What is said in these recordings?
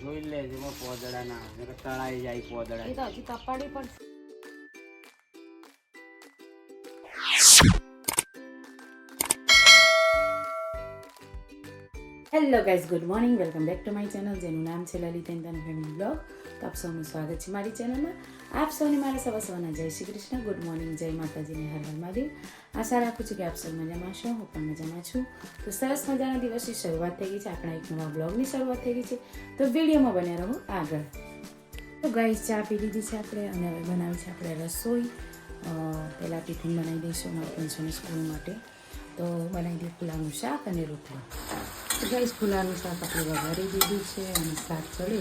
જોઈ લેજો પોદડા ના તળાઈ જાય પોદડા. એ તો હજી તપાડી પડશે. Hello guys, good morning, welcome back to my channel જેનું નામ છે લલિત એન્ડ ફેમિલી બ્લોગ. તો આપ સૌનું સ્વાગત છે મારી ચેનલમાં. આપ સૌને મારા સવારના જય શ્રી કૃષ્ણ, ગુડ મોર્નિંગ, જય માતાજીને હર હર મહાદેવ. આશા રાખું છું કે આપ સૌ મજામાં છો, હું પણ મજામાં છું. તો સરસ મજાના દિવસની શરૂઆત થઈ ગઈ છે, આપણા એક નવા બ્લોગની શરૂઆત થઈ ગઈ છે. તો વિડીયોમાં બન્યા રહો આગળ. તો ગાઈઝ, ચા પી લીધી છે આપણે અને હવે બનાવી છે આપણે રસોઈ. પહેલાં ટિફિન બનાવી દઈશું મારા પંચોની સ્કૂલ માટે. તો બનાવી દઈએ ફુલાનું શાક અને રોટલી. તો ગાઈઝ, ફુલાનું શાક આપણે વઘારી દીધું છે અને શાક ચડે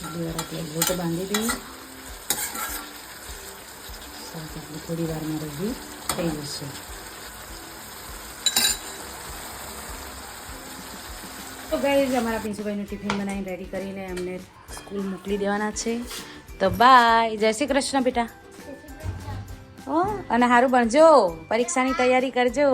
એટલી વાર આપણે લોટ બાંધી દઈએ. શાક આપણે થોડી વારમાં રેડી થઈ જશે. તો ગાઈઝ, અમારા પિંચુભાઈનું ટિફિન બનાવીને રેડી કરીને અમને સ્કૂલ મોકલી દેવાના છે. તો બાય, જય શ્રી કૃષ્ણ બેટા. હો, અને સારું ભણજો, પરીક્ષાની તૈયારી કરજો.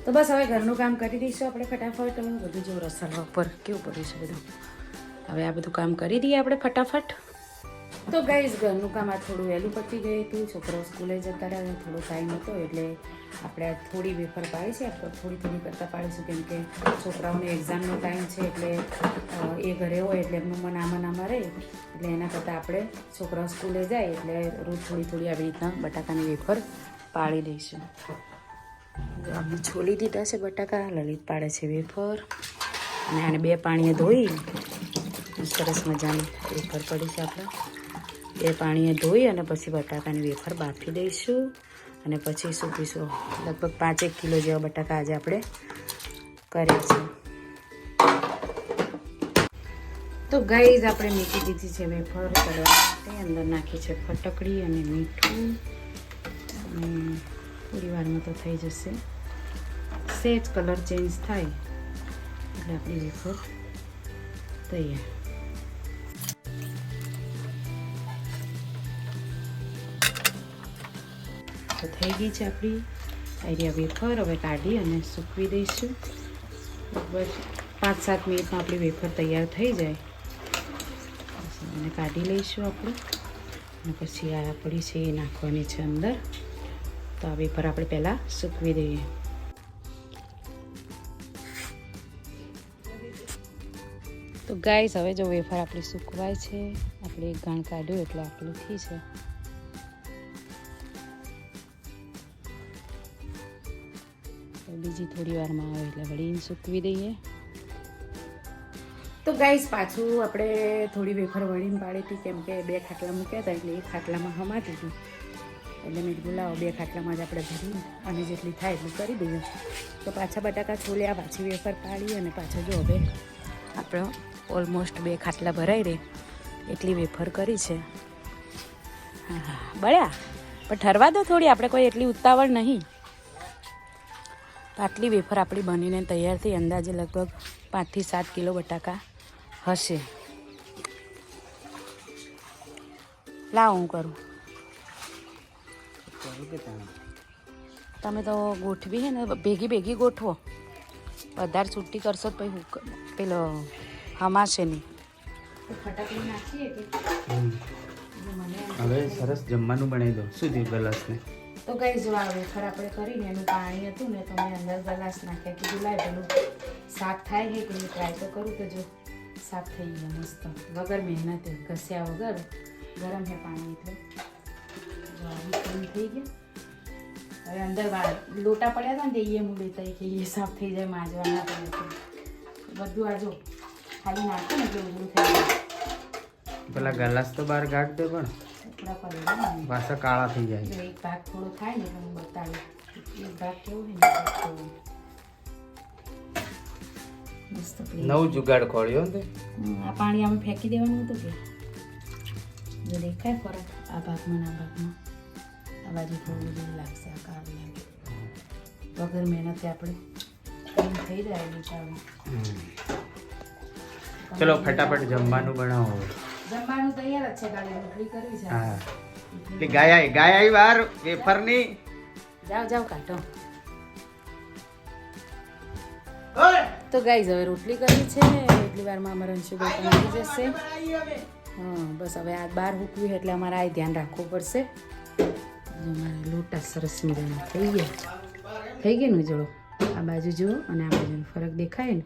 તો બસ હવે ઘરનું કામ કરી દઈશું આપણે ફટાફટ. બધું જો રસોડા ઉપર કેવું પડ્યું છે બધું. હવે આ બધું કામ કરી દઈએ આપણે ફટાફટ. તો ગાઈઝ, ઘરનું કામ આ થોડું વહેલું પતી ગયું હતું. છોકરાઓ સ્કૂલે જતા રહ્યા, થોડો ટાઈમ હતો એટલે આપણે થોડી વેફર પાડી છે. થોડી કરતાં પાડીશું કેમ કે છોકરાઓને એક્ઝામનો ટાઈમ છે એટલે એ ઘરે હોય એટલે એમનું મન આમાં રહે. એટલે એના કરતાં આપણે છોકરાઓ સ્કૂલે જાય એટલે રોજ થોડી આવી રીતના બટાકાની વેફર પાડી દઈશું. આપણે છોલી દીધા છે બટાકા, લલિત પાડે છે વેફર અને આને 2 પાણીએ ધોઈ સરસ મજાની વેફર પડી છે. આપણે 2 પાણીએ ધોઈ અને પછી બટાકાની વેફર બાફી દઈશું અને પછી સૂકવીશું. લગભગ 5-1 કિલો જેવા બટાકા આજે આપણે કર્યા છે. તો ગાઈઝ, આપણે મૂકી દીધી છે વેફર કરવા માટે. અંદર નાખી છે ફટકડી અને મીઠું અને થોડી વારમાં તો થઈ જશે. સેજ કલર ચેન્જ થાય એટલે આપણી વેફર તૈયાર. તો થઈ ગઈ છે આપણી આઈડિયા વેફર. હવે કાઢી અને સૂકવી દઈશું. લગભગ 5-7 મિનિટમાં આપણી વેફર તૈયાર થઈ જાય અને કાઢી લઈશું આપણે. અને પછી આ પડી છે એ નાખવાની છે અંદર. તો આ વેફર આપણે પહેલાં સૂકવી દઈએ. તો ગાઈસ, હવે જો વેફર આપણી સૂકવાય છે, આપણે એક ગાણ કાઢ્યું એટલે આટલું થઈ છે. બીજી થોડી વારમાં આવે એટલે વળીને સૂકવી દઈએ. તો ગાઈસ, પાછું આપણે થોડી વેફર વળીને પાડી હતી કેમ કે 2 ખાટલા મૂક્યા હતા એટલે 1 ખાટલામાં હમાતી હતી. એટલે મેં બોલાવો 2 ખાટલામાં જ આપણે ભરી અને જેટલી થાય એટલું કરી દઈએ. તો પાછા બટાકા છોલ્યા, પાછી વેફર પાડી અને પાછા જો હવે આપણે ઓલમોસ્ટ 2 ખાટલા ભરાઈ રહે એટલી વેફર કરી છે. હા, બળ્યા પણ ઠરવા દો થોડી, આપણે કોઈ એટલી ઉતાવળ નહીં. આટલી વેફર આપણી બનીને તૈયાર થઈ. અંદાજે લગભગ 5 થી 7 કિલો બટાકા હશે. લાવ હું કરું. તમે તો ગોઠવી છે ને ભેગી ગોઠવો. વધારે છૂટી કરશો તો પછી પેલો હમાશે નહીં. ફટાકડી નાખીએ હવે સરસ જમવાનું બનાવી દો. શું થયું ગ્લાસને? તો કઈ જો આ વેફર આપણે કરીને એનું પાણી હતું ને તો મેં અંદર ગ્લાસ નાખ્યા. કીધું લાય પેલું શાક થાય છે કે ટ્રાય તો કરું. તો જો શાક થઈ ગયું મસ્ત, વગર મહેનતે, ઘસ્યા વગર. ગરમ છે પાણી એટલે જો આવી થઈ ગયા. હવે અંદર લોટા પડ્યા હતા ને તે હું લેતા કે એ સાફ થઈ જાય, માંજવાના પડે. બધું આ જો ખાલી નાખો ને એટલે ઉભું થઈ જાય. પેલા ગ્લાસ તો બહાર કાઢ દે પણ પાછા કાળા થઈ જાય. એક ભાગ થોડો થાય ને હું બતાવું. એક ભાગ કેવો હોય ને મસ્ત નવું જુગાડ ખોળ્યો ને. આ પાણી આમાં ફેંકી દેવાનું હતું કે જો દેખાય ફરક આ ભાગમાં ના ભાગમાં. આ બાજુ થોડું બધું લાગશે, આ કાળું લાગે. વગર મહેનતે આપણે થઈ જાય એવું ચાલે. ચલો ફટાફટ જમવાનું બનાવો. જમવાનું તૈયાર જ છે, કાલે રોટલી કરવી છે. હા, એટલે ગાય આવી બહાર વેફરની. જાઓ કાઢો. તો તો ગાઈઝ હવે રોટલી કરવી છે. એટલી વારમાં અમારા અંશુભાઈ પણ આવી જશે. હા બસ હવે આ બહાર મૂકવી એટલે અમારે આ ધ્યાન રાખવું પડશે. અમારે લોટા સરસ મજાના થઈ ગયા ને જોડો. આ બાજુ જુઓ અને આ બાજુનો ફરક દેખાય ને.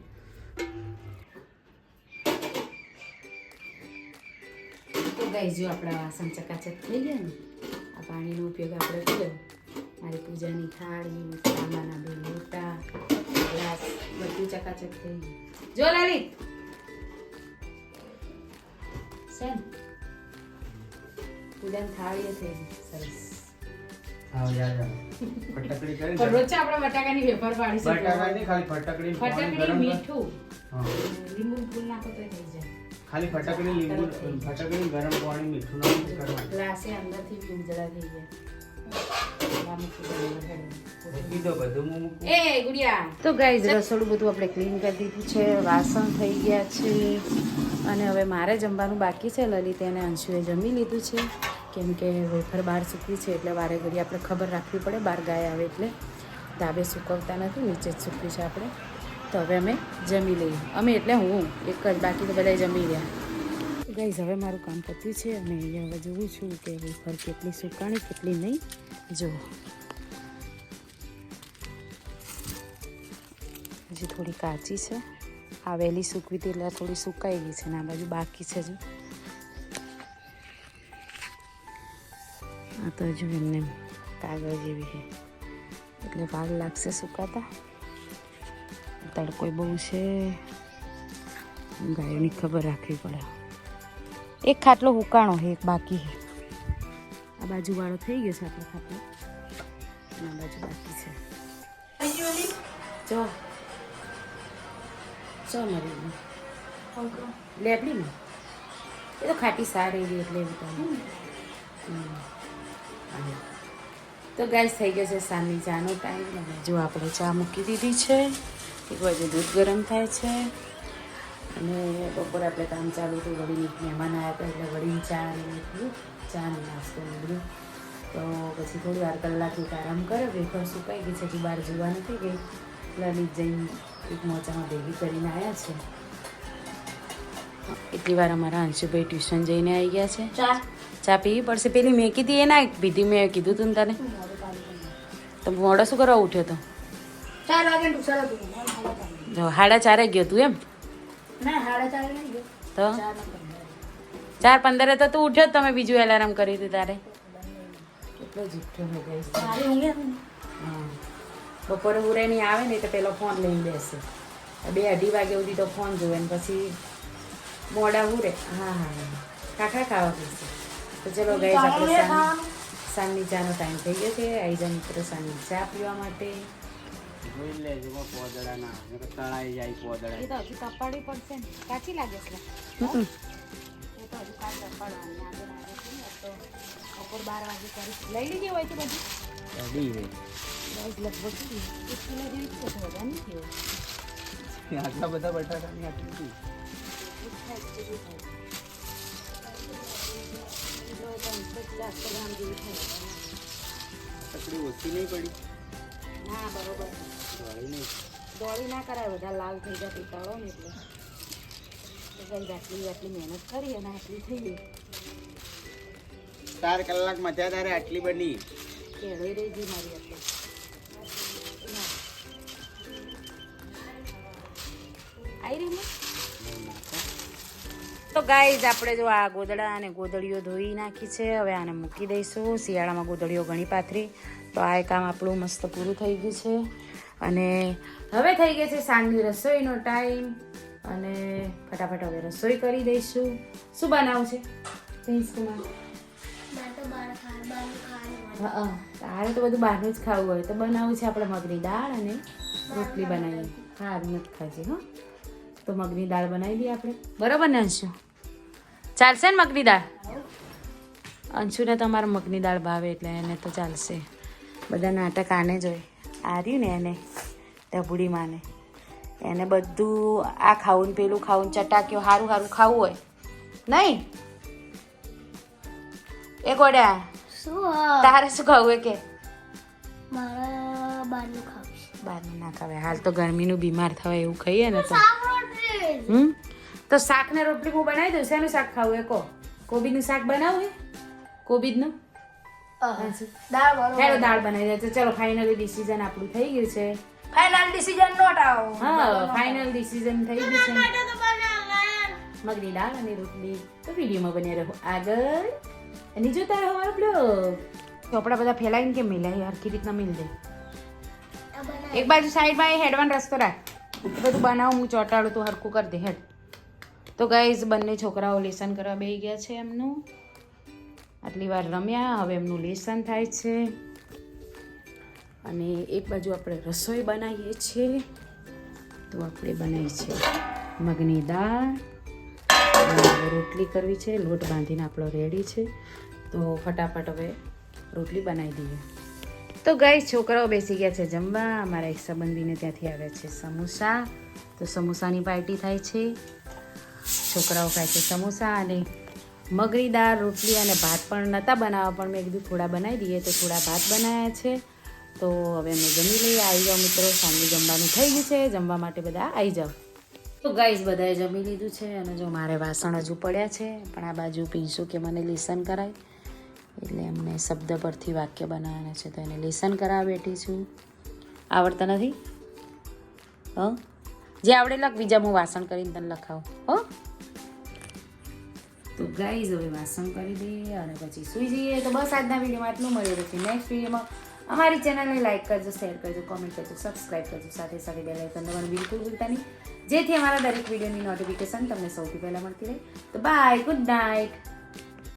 તો ગાઈઝ જો આપણા વાસણ ચકાચક થઈ ગયા ને. આ પાણીનો ઉપયોગ આપણે કર્યો. મારી પૂજાની થાળી, તાંબાના 2 લોટા, ગ્લાસ બધું ચકાચક થઈ ગયું. જો લલિત સેન પૂજાની થાળી થઈ ગઈ સરસ. હા યાર ફટકડી કરી પણ રોજ આપણે બટાકાની વેફર પાડી શકીએ. બટાકાની ખાલી ફટકડી ફટકડી મીઠું લીંબુ ફૂલ નાખો તો થઈ જાય. ખાલી ફટકડી લીંબુ ફટકડી ગરમ પાણી મીઠું નાખી કરવાનું. ગ્લાસે અંદરથી બી ઉજળા થઈ ગયા. તો ગાઈઝ રસોડું બધું આપણે ક્લીન કરી દીધું છે. વાસણ થઈ ગયા છે અને હવે મારે જમવાનું બાકી છે. લલિત અને અંશુએ જમી લીધું છે કેમ કે વેફર બહાર સૂકવી છે એટલે વારે ઘડી આપણે ખબર રાખવી પડે. બહાર ગાય આવે એટલે ધાબે સૂકવતા નથી, નીચે જ સૂકવી છે આપણે. તો હવે અમે જમી લઈએ. અમે એટલે હું એક જ, બાકી તો બધા જમી રહ્યા. ગાઈઝ હવે મારું કામ પત્યું છે અને હવે જોઉં છું કે વેફર કેટલી સુકાણી કેટલી નહીં. જુઓ હજી થોડી કાચી છે. આ વહેલી સૂકવી હતી એટલે થોડી સુકાઈ ગઈ છે ને આ બાજુ બાકી છે. હજુ આ તો હજુ એમને કાગળ જેવી છે એટલે વાર લાગશે સુકાતા. તડકો બહુ છે, ગાયોની ખબર રાખવી પડે. એક ખાટલો હુકાણો છે, એક બાકી છે. આ બાજુ વાળો થઈ ગયો છે આપણો ખાટલો અને આ બાજુ બાકી છે. જો મરી લેબડી ને એ તો ખાટી સારી એવી એટલે એવું તો ગાઈસ થઈ ગયો છે સાંજની ચાનો ટાઈમ. જો આપણે ચા મૂકી દીધી છે. એક બાજુ દૂધ ગરમ થાય છે અને બપોરે આપણે કામ ચાલુ હતું. વળી મહેમાન આવ્યા હતા એટલે વળી ચા ને બધું, ચા ને નાસ્તો ને બધું. તો પછી થોડી વાર કલાક એક આરામ કર્યો. વેફર સુકાઈ ગઈ છે, હજી બહાર જોવા નથી ગઈ. લલિત જઈને એક મોચામાં ભેગી કરીને આવ્યા છે. એટલી વાર અમારા અંશુભાઈ ટ્યુશન જઈને આવી ગયા છે. ચા પીવી પડશે. પેલી મેં કીધી એ ના પીધી, મેં કીધું તું તને. તો મોડો શું કરવા ઉઠ્યો તો? 4 વાગે ટ્યુશન હતું. જો 4:30 ગયો તું એમ? ના 4:30 નહીં ગયો તો 4:15 તો તું ઉઠ્યો જ. તમે બીજું એલાર્મ કરી દીધું તારે. કેટલો જુઠ્ઠો હો ગઈ. સારી ઊંઘે ને. હા બપોરે ઉરેની આવે ને તો પેલો ફોન લઈને બેસે. 2-2:30 વાગે સુધી તો ફોન જોવે ને પછી મોડા ઉરે. હા કાકા ખાવા બેસે. તો ચલો ગઈ આપણે સાંજની ચાનો ટાઈમ થઈ ગયો છે. આવી જા મિત્રો સાંજની ચા પીવા માટે. જોઈ લેજો પોદડા ના તળાઈ જાય પોદડા. એ તો હજુ કપાડી પડશે ને. કાચી લાગે છે. એ તો હજુ કાચ કપાડવાની આજે લાગે છે ને. તો બપોર 12 વાગે કરી લઈ લીધી હોય તો બધી રેડી રે લગભગ 1 કિલો જેવી છે. વધારે નથી હોય. આટલા બધા બટાકાની આટલી તકડી ઓછી નહીં પડી. ના બરોબર દોડી ના કરાય. બધા લાલ થઈ જાય પીતાળો ને એટલે આટલી મહેનત કરી અને આટલી થઈ ગઈ. 4 કલાક મથ્યા તારે આટલી બની. કેળોઈ રહી ગઈ મારી એટલે. આવી રહી ને તો ગાઈઝ આપણે જો આ ગોદડા અને ગોદડીઓ ધોઈ નાખી છે. હવે આને મૂકી દઈશું. શિયાળામાં ગોદડીઓ ઘણી પાથરી. તો આ કામ આપણું મસ્ત પૂરું થઈ ગયું છે અને હવે થઈ ગયો છે સાંજની રસોઈનો ટાઈમ અને ફટાફટ હવે રસોઈ કરી દઈશું. શું બનાવું છે પ્રિન્સકુમાર? હા તારે તો બધું બહારનું જ ખાવું હોય તો બનાવું છે આપણે મગની દાળ અને રોટલી બનાવીએ. હા નથી ખાજે. હા તો મગની દાળ બનાવી દઈએ આપણે. બરોબર ને અંશુ? ચાલશે ને મગની દાળ? અંશુને તમારે મગની દાળ ભાવે એટલે એને તો ચાલશે. બધા નાટક આને જોઈ. આ રહ્યું ને એને ઢબુડીમાંને એને બધું આ ખાવું ને પેલું ખાવું ને ચટાક્યો સારું સારું ખાવું હોય નહીં. એ ગોડા તારે શું ખાવું કે? મારા બહારનું ખાવું છે. બહારનું ના ખાવે હાલ તો ગરમીનું બીમાર થવાય એવું ખાઈએ ને તો તો શાક ને રોટલી હું બનાવી દઉં શેનું શાક ખાવું એ કહો કોબીનું શાક બનાવું હે કોબીજનું હેડો દાળ બનાવી દે ચલો ફાઇનલી ડિસિઝન આપણું થઈ ગયું છે ફાઇનલ ડિસિઝન નોટ આવો હા ફાઇનલ ડિસિઝન થઈ ગયું છે મગની દાળ અને રોટલી તો વિડીયોમાં બન્યા રહો આગળ અને જોતા રહો મારો બ્લોગ ચોપડા બધા ફેલાઈને કેમ મિલાય હરખી રીતના મિલ દે એક બાજુ સાઈડમાં એ હેડવાન રસ્તો રાખ બધું બનાવું હું ચોટાડું તો હરખું કરી દે હેડ તો ગાઈઝ બંને છોકરાઓ લેસન કરવા બેસી ગયા છે એમનું આટલી વાર રમ્યા હવે એમનું લેસન થાય છે અને એક બાજુ આપણે રસોઈ બનાવીએ છીએ તો આપણે બનાવી છે મગની દાળ રોટલી કરવી છે લોટ બાંધીને આપણો રેડી છે તો ફટાફટ હવે રોટલી બનાવી દઈએ તો ગાઈસ છોકરાઓ બેસી ગયા છે જમવા અમારા એક સંબંધીને ત્યાંથી આવ્યા છે સમોસા તો સમોસાની પાર્ટી થાય છે છોકરાઓ ખાય છે સમોસા અને મગની દાળ રોટલી અને ભાત પણ નહોતા બનાવવા પણ મેં કીધું થોડા બનાવી દઈએ તો થોડા ભાત બનાવ્યા છે તો હવે અમે જમી લઈએ આવી જાઓ મિત્રો સાંજે જમવાનું થઈ ગયું છે જમવા માટે બધા આવી જાઓ તો ગાઈસ બધાએ જમી લીધું છે અને જો મારે વાસણ હજુ પડ્યા છે પણ આ બાજુ પીશું કે મને લેસન કરાય એટલે એમને શબ્દ પરથી વાક્ય બનાવવાના છે તો એને લેસન કરાવવા બેઠી છું આવડતા નથી જે આવડે લખ બીજા હું વાસણ કરીને તને લખાવું હો તો ગાઈઝ હવે વાસણ કરી દઈએ અને પછી સૂઈ જઈએ તો બસ આજના વિડીયોમાં આટલું મળ્યું પછી નેક્સ્ટ વિડીયોમાં અમારી ચેનલને લાઈક કરજો શેર કરજો કોમેન્ટ કરજો સબસ્ક્રાઈબ કરજો સાથે સાથે બેલ આઇકન દબાવવાનું બિલકુલ ભૂલતા નહીં જેથી અમારા દરેક વિડીયોની નોટિફિકેશન તમને સૌથી પહેલાં મળતી રહે તો બાય ગુડ નાઇટ